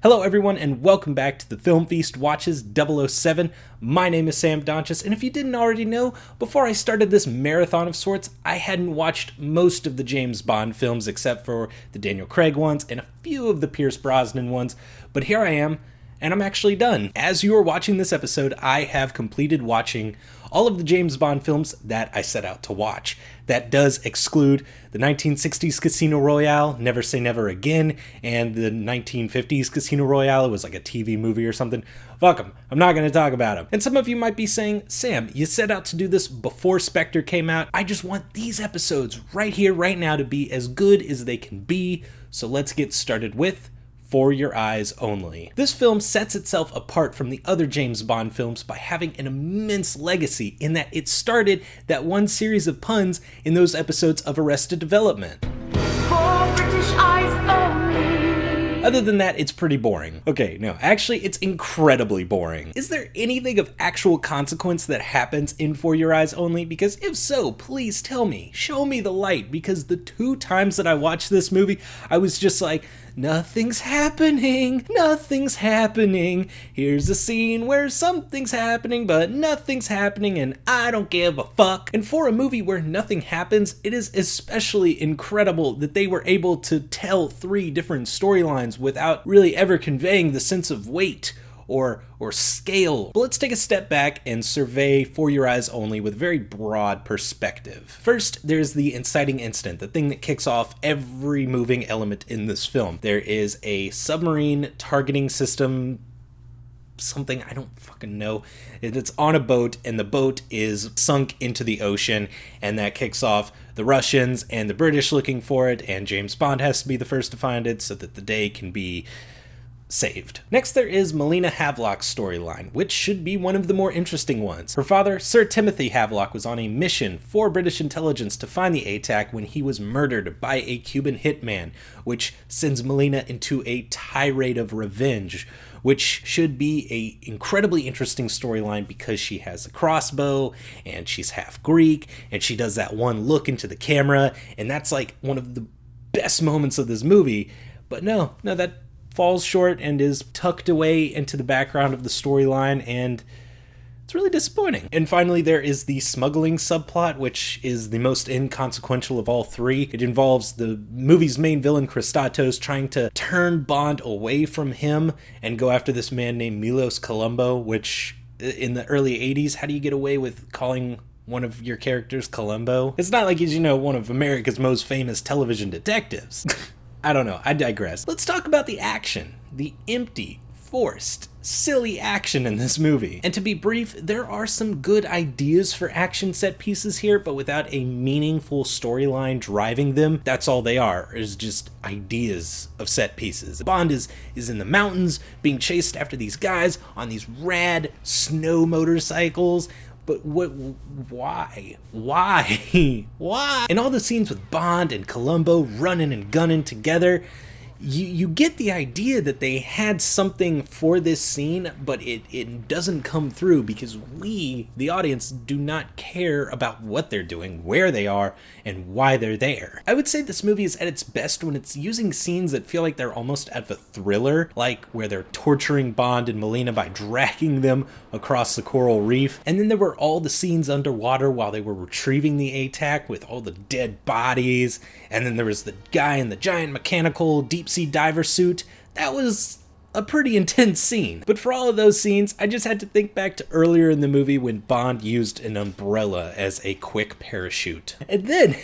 Hello everyone and welcome back to the Film Feast Watches 007. My name is Sam Donchis, and if you didn't already know, before I started this marathon of sorts, I hadn't watched most of the James Bond films except for the Daniel Craig ones and a few of the Pierce Brosnan ones, but here I am, and I'm actually done. As you are watching this episode, I have completed watching all of the James Bond films that I set out to watch. That does exclude the 1960s Casino Royale, Never Say Never Again, and the 1950s Casino Royale. It was like a TV movie or something. Fuck them. I'm not going to talk about them. And some of you might be saying, Sam, you set out to do this before Spectre came out. I just want these episodes right here, right now to be as good as they can be. So let's get started with For Your Eyes Only. This film sets itself apart from the other James Bond films by having an immense legacy in that it started that one series of puns in those episodes of Arrested Development. For British eyes only. Other than that, it's pretty boring. Okay, no, actually, it's incredibly boring. Is there anything of actual consequence that happens in For Your Eyes Only? Because if so, please tell me. Show me the light, because the two times that I watched this movie, I was just like, nothing's happening, nothing's happening. Here's a scene where something's happening, but nothing's happening, and I don't give a fuck. And for a movie where nothing happens, it is especially incredible that they were able to tell three different storylines without really ever conveying the sense of weight or scale. But let's take a step back and survey For Your Eyes Only with very broad perspective. First, there's the inciting incident, the thing that kicks off every moving element in this film. There is a submarine targeting system, something I don't fucking know. It's on a boat, and the boat is sunk into the ocean, and that kicks off the Russians and the British looking for it, and James Bond has to be the first to find it so that the day can be saved. Next, there is Melina Havelock's storyline, which should be one of the more interesting ones. Her father, Sir Timothy Havelock, was on a mission for British intelligence to find the ATAC when he was murdered by a Cuban hitman, which sends Melina into a tirade of revenge, which should be a incredibly interesting storyline because she has a crossbow, and she's half Greek, and she does that one look into the camera, and that's like one of the best moments of this movie. But no, that falls short and is tucked away into the background of the storyline, and it's really disappointing. And finally, there is the smuggling subplot, which is the most inconsequential of all three. It involves the movie's main villain, Christatos, trying to turn Bond away from him and go after this man named Milos Colombo, which in the early 80s, how do you get away with calling one of your characters Colombo? It's not like he's, one of America's most famous television detectives. I don't know, I digress. Let's talk about the action. The empty, forced, silly action in this movie. And to be brief, there are some good ideas for action set pieces here, but without a meaningful storyline driving them, that's all they are, is just ideas of set pieces. Bond is in the mountains being chased after these guys on these rad snow motorcycles. But why? Why? In all the scenes with Bond and Columbo running and gunning together, you get the idea that they had something for this scene, but it doesn't come through because we, the audience, do not care about what they're doing, where they are, and why they're there. I would say this movie is at its best when it's using scenes that feel like they're almost out of a thriller, like where they're torturing Bond and Melina by dragging them across the coral reef. And then there were all the scenes underwater while they were retrieving the ATAC with all the dead bodies. And then there was the guy in the giant mechanical deep sea diver suit. That was a pretty intense scene. But for all of those scenes, I just had to think back to earlier in the movie when Bond used an umbrella as a quick parachute. And then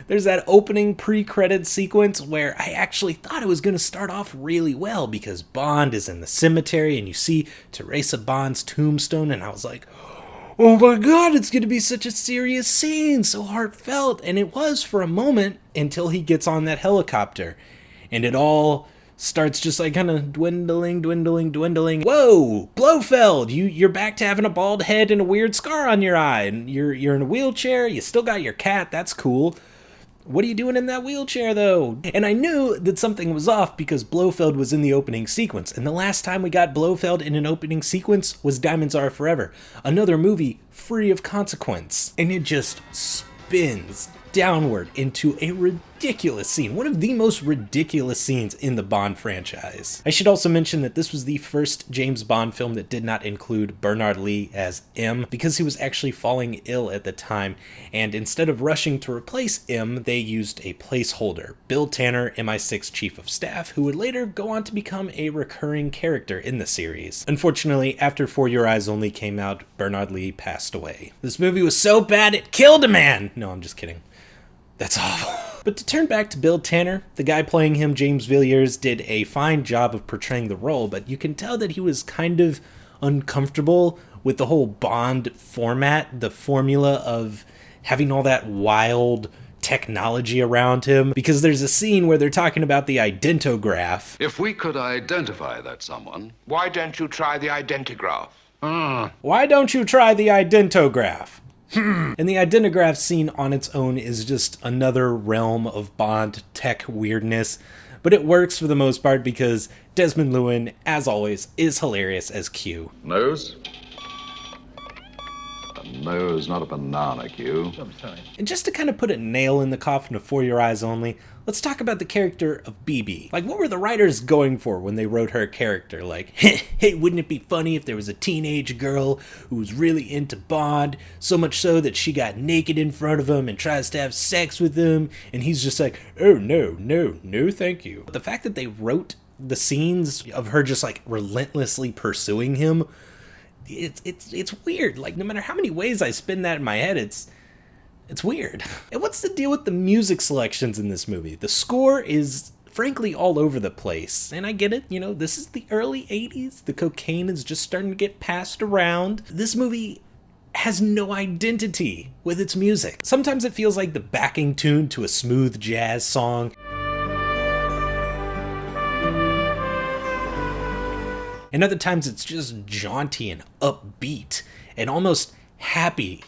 there's that opening pre-credit sequence where I actually thought it was going to start off really well because Bond is in the cemetery and you see Teresa Bond's tombstone, and I was like, oh my god, it's going to be such a serious scene, so heartfelt. And it was for a moment until he gets on that helicopter. And it all starts just like kind of dwindling. Whoa, Blofeld, you're back to having a bald head and a weird scar on your eye. And you're in a wheelchair, you still got your cat, that's cool. What are you doing in that wheelchair, though? And I knew that something was off because Blofeld was in the opening sequence. And the last time we got Blofeld in an opening sequence was Diamonds Are Forever, another movie free of consequence. And it just spins downward into a ridiculous scene, one of the most ridiculous scenes in the Bond franchise. I should also mention that this was the first James Bond film that did not include Bernard Lee as M, because he was actually falling ill at the time, and instead of rushing to replace M, they used a placeholder, Bill Tanner, MI6 Chief of Staff, who would later go on to become a recurring character in the series. Unfortunately, after For Your Eyes Only came out, Bernard Lee passed away. This movie was so bad it killed a man! No, I'm just kidding. That's awful. But to turn back to Bill Tanner, the guy playing him, James Villiers, did a fine job of portraying the role, but you can tell that he was kind of uncomfortable with the whole Bond format, the formula of having all that wild technology around him, because there's a scene where they're talking about the identograph. If we could identify that someone, Why don't you try the identigraph? Why don't you try the identograph? And the identograph scene on its own is just another realm of Bond tech weirdness, but it works for the most part because Desmond Llewellyn, as always, is hilarious as Q. nose? A nose, not a banana, Q. And just to kind of put a nail in the coffin of For Your Eyes Only, let's talk about the character of BB. Like, what were the writers going for when they wrote her character? Like, hey, wouldn't it be funny if there was a teenage girl who was really into Bond, so much so that she got naked in front of him and tries to have sex with him, and he's just like, oh, no, thank you. But the fact that they wrote the scenes of her just, like, relentlessly pursuing him, it's weird. Like, no matter how many ways I spin that in my head, it's weird. And what's the deal with the music selections in this movie? The score is frankly all over the place. And I get it, you know, this is the early 80s. The cocaine is just starting to get passed around. This movie has no identity with its music. Sometimes it feels like the backing tune to a smooth jazz song. And other times it's just jaunty and upbeat and almost happy.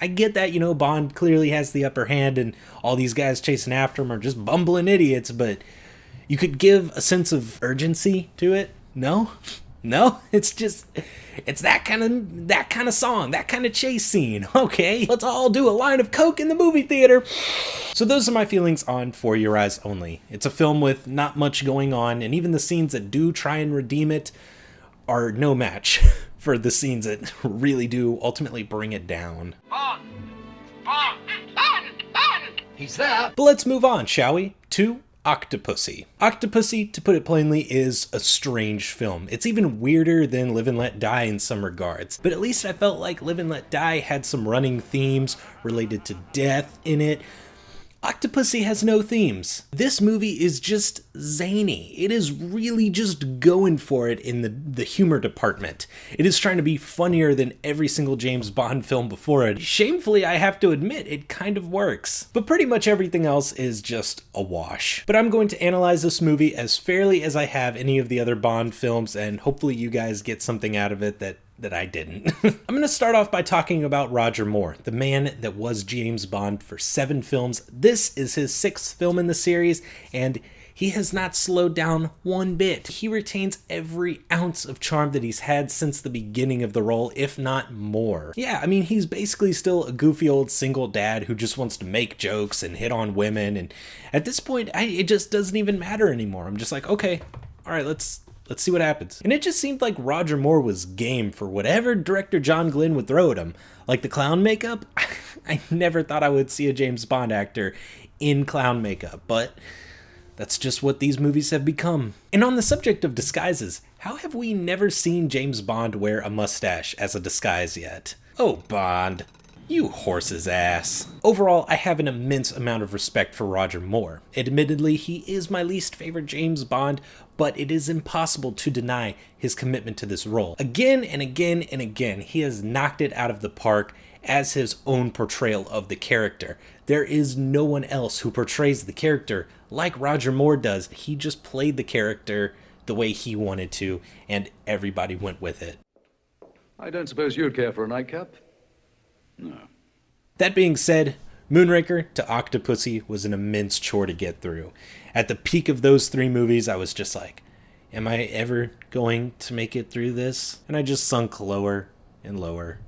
I get that, you know, Bond clearly has the upper hand and all these guys chasing after him are just bumbling idiots, but you could give a sense of urgency to it. No, it's that kind of song, that kind of chase scene. Okay, let's all do a line of coke in the movie theater. So those are my feelings on For Your Eyes Only. It's a film with not much going on, and even the scenes that do try and redeem it are no match for the scenes that really do ultimately bring it down. Bond! He's there. But let's move on, shall we? To Octopussy. Octopussy, to put it plainly, is a strange film. It's even weirder than Live and Let Die in some regards. But at least I felt like Live and Let Die had some running themes related to death in it. Octopussy has no themes. This movie is just zany. It is really just going for it in the humor department. It is trying to be funnier than every single James Bond film before it. Shamefully, I have to admit, it kind of works. But pretty much everything else is just a wash. But I'm going to analyze this movie as fairly as I have any of the other Bond films, and hopefully you guys get something out of it that I didn't. I'm going to start off by talking about Roger Moore, the man that was James Bond for 7 films. This is his 6th film in the series, and he has not slowed down one bit. He retains every ounce of charm that he's had since the beginning of the role, if not more. Yeah, I mean, he's basically still a goofy old single dad who just wants to make jokes and hit on women, and at this point, it just doesn't even matter anymore. I'm just like, okay, all right, let's see what happens. And it just seemed like Roger Moore was game for whatever director John Glenn would throw at him. Like the clown makeup, I never thought I would see a James Bond actor in clown makeup, but that's just what these movies have become. And on the subject of disguises, how have we never seen James Bond wear a mustache as a disguise yet? Oh, Bond. You horse's ass. Overall, I have an immense amount of respect for Roger Moore. Admittedly, he is my least favorite James Bond, but it is impossible to deny his commitment to this role. Again and again and again, he has knocked it out of the park as his own portrayal of the character. There is no one else who portrays the character like Roger Moore does. He just played the character the way he wanted to, and everybody went with it. I don't suppose you'd care for a nightcap? No. That being said, Moonraker to Octopussy was an immense chore to get through. At the peak of those 3 movies, I was just like, Am I ever going to make it through this? And I just sunk lower and lower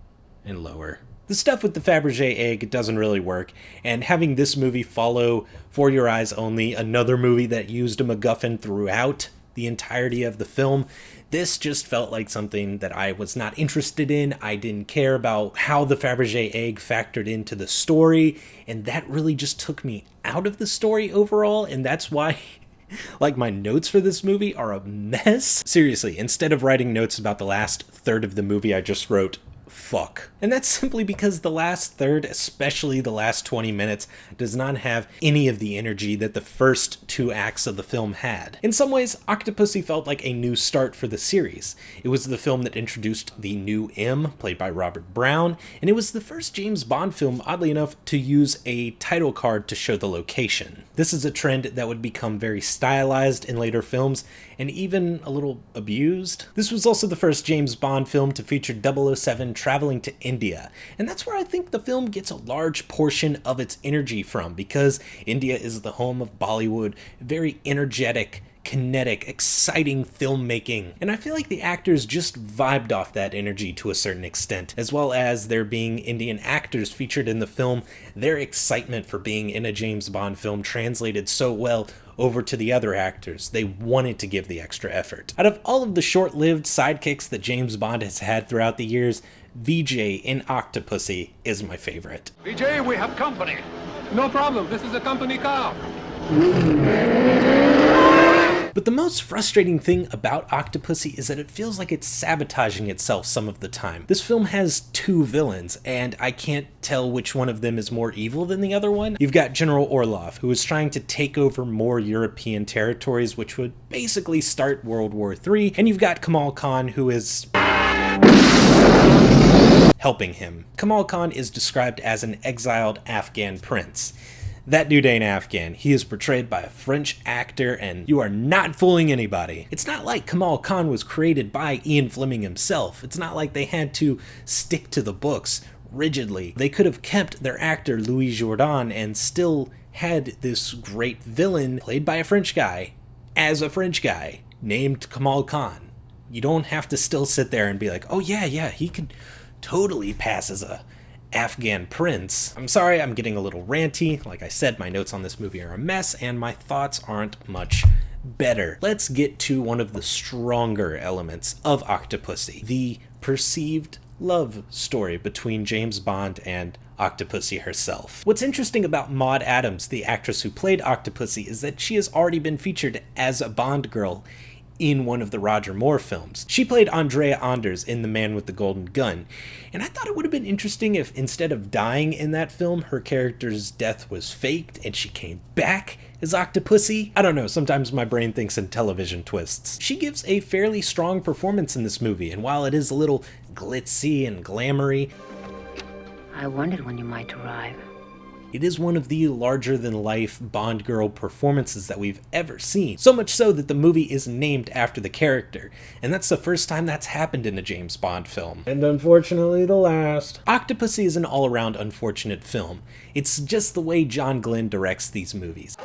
and lower. The stuff with the Fabergé egg doesn't really work, and having this movie follow For Your Eyes Only, another movie that used a MacGuffin throughout the entirety of the film, this just felt like something that I was not interested in. I didn't care about how the Fabergé egg factored into the story, and that really just took me out of the story overall, and that's why like, my notes for this movie are a mess. Seriously, instead of writing notes about the last third of the movie, I just wrote fuck. And that's simply because the last third, especially the last 20 minutes, does not have any of the energy that the first 2 acts of the film had. In some ways, Octopussy felt like a new start for the series. It was the film that introduced the new M, played by Robert Brown, and it was the first James Bond film, oddly enough, to use a title card to show the location. This is a trend that would become very stylized in later films, and even a little abused. This was also the first James Bond film to feature 007 traveling to India, and that's where I think the film gets a large portion of its energy from, because India is the home of Bollywood, very energetic, kinetic, exciting filmmaking, and I feel like the actors just vibed off that energy to a certain extent, as well as there being Indian actors featured in the film. Their excitement for being in a James Bond film translated so well over to the other actors. They wanted to give the extra effort. Out of all of the short-lived sidekicks that James Bond has had throughout the years, VJ in Octopussy is my favorite. VJ, we have company. No problem, this is a company car. But the most frustrating thing about Octopussy is that it feels like it's sabotaging itself some of the time. This film has 2 villains, and I can't tell which one of them is more evil than the other one. You've got General Orlov, who is trying to take over more European territories, which would basically start World War III, and you've got Kamal Khan, who is helping him. Kamal Khan is described as an exiled Afghan prince. That dude ain't Afghan. He is portrayed by a French actor, and you are not fooling anybody. It's not like Kamal Khan was created by Ian Fleming himself. It's not like they had to stick to the books rigidly. They could have kept their actor Louis Jourdan and still had this great villain played by a French guy as a French guy named Kamal Khan. You don't have to still sit there and be like, oh yeah, he could totally pass as a Afghan prince. I'm sorry, I'm getting a little ranty. Like I said, my notes on this movie are a mess, and my thoughts aren't much better. Let's get to one of the stronger elements of Octopussy, the perceived love story between James Bond and Octopussy herself. What's interesting about Maud Adams, the actress who played Octopussy, is that she has already been featured as a Bond girl in one of the Roger Moore films. She played Andrea Anders in The Man with the Golden Gun, and I thought it would have been interesting if instead of dying in that film, her character's death was faked and she came back as Octopussy. I don't know, sometimes my brain thinks in television twists. She gives a fairly strong performance in this movie, and while it is a little glitzy and glamoury, I wondered when you might arrive. it is one of the larger-than-life Bond girl performances that we've ever seen. So much so that the movie is named after the character, and that's the first time that's happened in a James Bond film. And unfortunately, the last. Octopussy is an all-around unfortunate film. It's just the way John Glenn directs these movies.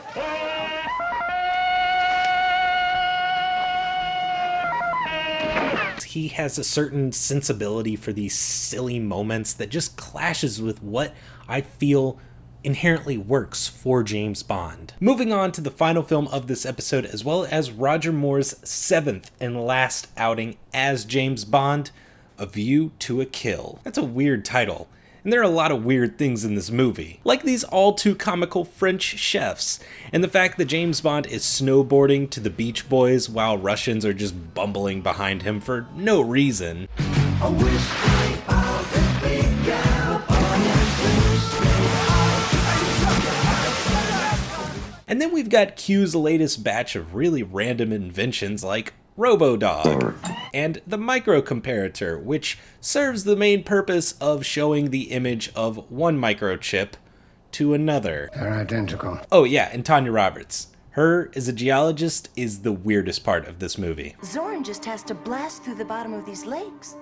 He has a certain sensibility for these silly moments that just clashes with what I feel inherently works for James Bond. Moving on to the final film of this episode, as well as Roger Moore's 7th and last outing as James Bond, A View to a Kill. That's a weird title, and there are a lot of weird things in this movie, like these all-too comical French chefs, and the fact that James Bond is snowboarding to the Beach Boys while Russians are just bumbling behind him for no reason. And then we've got Q's latest batch of really random inventions like RoboDog and the microcomparator, which serves the main purpose of showing the image of one microchip to another. They're identical. Oh yeah, and Tanya Roberts. Her as a geologist is the weirdest part of this movie. Zoran just has to blast through the bottom of these lakes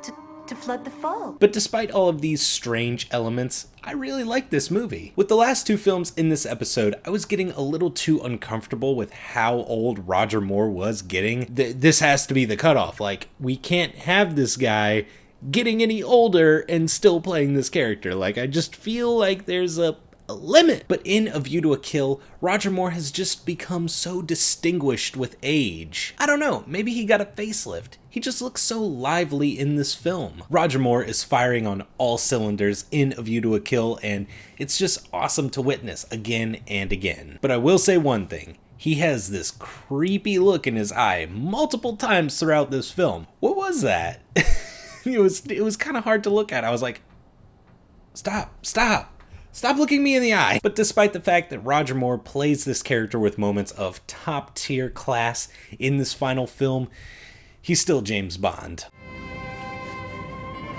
to flood the fog. But despite all of these strange elements, I really like this movie. With the last two films in this episode, I was getting a little too uncomfortable with how old Roger Moore was getting. This has to be the cutoff. Like, we can't have this guy getting any older and still playing this character. Like, I just feel like there's a limit. But in A View to a Kill, Roger Moore has just become so distinguished with age. I don't know, maybe he got a facelift. He just looks so lively in this film. Roger Moore is firing on all cylinders in A View to a Kill, and it's just awesome to witness again and again. But I will say one thing. He has this creepy look in his eye multiple times throughout this film. What was that? It was kind of hard to look at. I was like, stop looking me in the eye. But despite the fact that Roger Moore plays this character with moments of top tier class in this final film, he's still James Bond.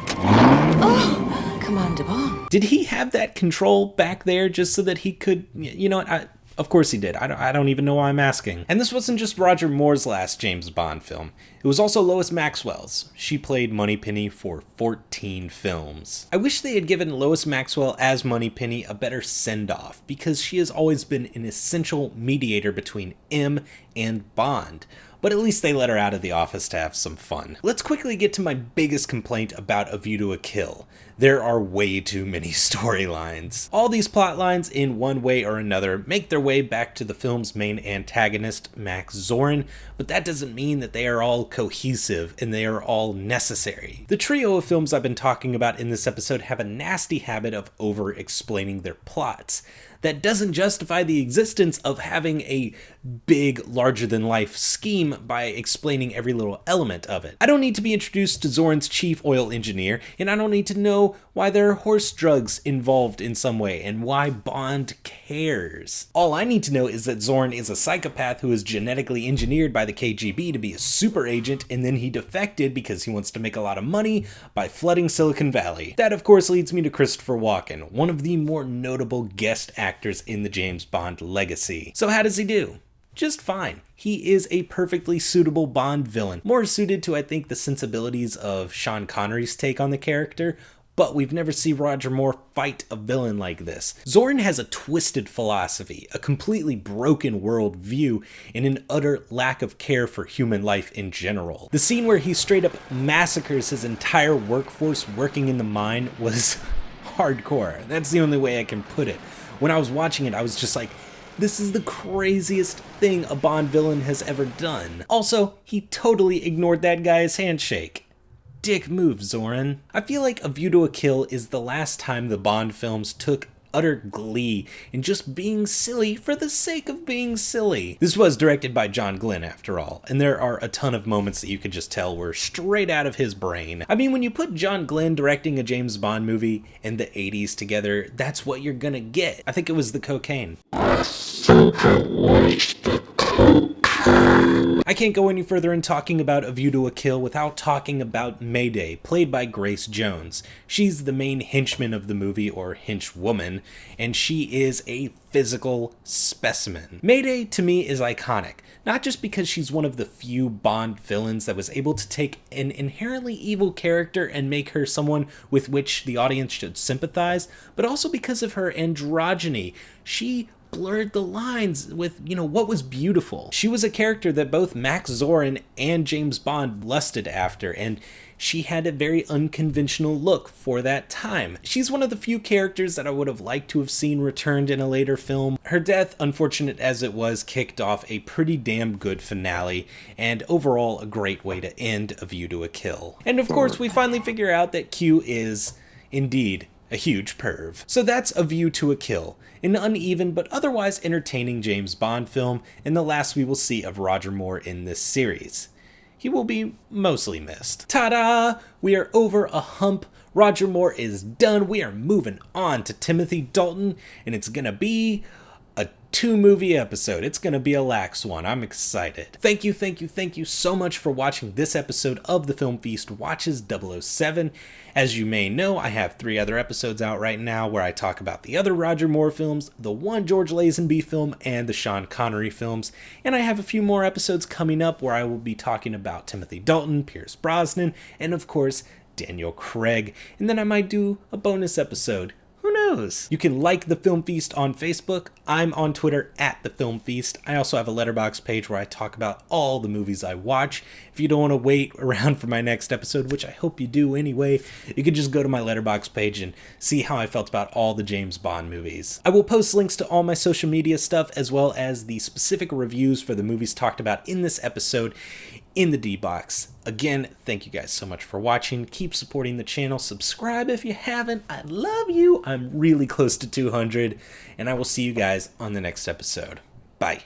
Oh, Commander Bond. Did he have that control back there just so that he could, you know what, of course he did. I don't even know why I'm asking. And this wasn't just Roger Moore's last James Bond film. It was also Lois Maxwell's. She played Moneypenny for 14 films. I wish they had given Lois Maxwell as Moneypenny a better send-off, because she has always been an essential mediator between M and Bond. But at least they let her out of the office to have some fun. Let's quickly get to my biggest complaint about A View to a Kill. There are way too many storylines. All these plot lines, in one way or another, make their way back to the film's main antagonist, Max Zorin, but that doesn't mean that they are all cohesive and they are all necessary. The trio of films I've been talking about in this episode have a nasty habit of over-explaining their plots. That doesn't justify the existence of having a big, larger-than-life scheme by explaining every little element of it. I don't need to be introduced to Zorin's chief oil engineer, and I don't need to know why there are horse drugs involved in some way, and why Bond cares. All I need to know is that Zorin is a psychopath who is genetically engineered by the KGB to be a super agent, and then he defected because he wants to make a lot of money by flooding Silicon Valley. That, of course, leads me to Christopher Walken, one of the more notable guest actors in the James Bond legacy. So how does he do? Just fine. He is a perfectly suitable Bond villain, more suited to, I think, the sensibilities of Sean Connery's take on the character, but we've never seen Roger Moore fight a villain like this. Zorin has a twisted philosophy, a completely broken world view, and an utter lack of care for human life in general. The scene where he straight up massacres his entire workforce working in the mine was hardcore. That's the only way I can put it. When I was watching it, I was just like, this is the craziest thing a Bond villain has ever done. Also, he totally ignored that guy's handshake. Dick move, Zorin. I feel like A View to a Kill is the last time the Bond films took utter glee in just being silly for the sake of being silly. This was directed by John Glenn, after all, and there are a ton of moments that you could just tell were straight out of his brain. I mean, when you put John Glenn directing a James Bond movie in the 80s together, that's what you're gonna get. I think it was the cocaine. I can't go any further in talking about A View to a Kill without talking about Mayday, played by Grace Jones. She's the main henchman of the movie, or henchwoman, and she is a physical specimen. Mayday, to me, is iconic, not just because she's one of the few Bond villains that was able to take an inherently evil character and make her someone with which the audience should sympathize, but also because of her androgyny. She blurred the lines with, what was beautiful. She was a character that both Max Zorin and James Bond lusted after, and she had a very unconventional look for that time. She's one of the few characters that I would have liked to have seen returned in a later film. Her death, unfortunate as it was, kicked off a pretty damn good finale, and overall a great way to end A View to a Kill. And of course, we finally figure out that Q is, indeed, a huge perv. So that's A View to a Kill, an uneven but otherwise entertaining James Bond film, and the last we will see of Roger Moore in this series. He will be mostly missed. Ta-da! We are over a hump. Roger Moore is done. We are moving on to Timothy Dalton, and it's gonna be a 2-movie episode. It's gonna be a lax one. I'm excited. Thank you so much for watching this episode of the Film Feast Watches 007. As you may know, I have 3 other episodes out right now where I talk about the other Roger Moore films, the one George Lazenby film, and the Sean Connery films. And I have a few more episodes coming up where I will be talking about Timothy Dalton, Pierce Brosnan, and of course, Daniel Craig, and then I might do a bonus episode. Who knows? You can like The Film Feast on Facebook. I'm on Twitter at The Film Feast. I also have a Letterboxd page where I talk about all the movies I watch. If you don't want to wait around for my next episode, which I hope you do anyway, you can just go to my Letterboxd page and see how I felt about all the James Bond movies. I will post links to all my social media stuff as well as the specific reviews for the movies talked about in this episode in the D-Box. Again, thank you guys so much for watching. Keep supporting the channel. Subscribe if you haven't. I love you. I'm really close to 200, and I will see you guys on the next episode. Bye.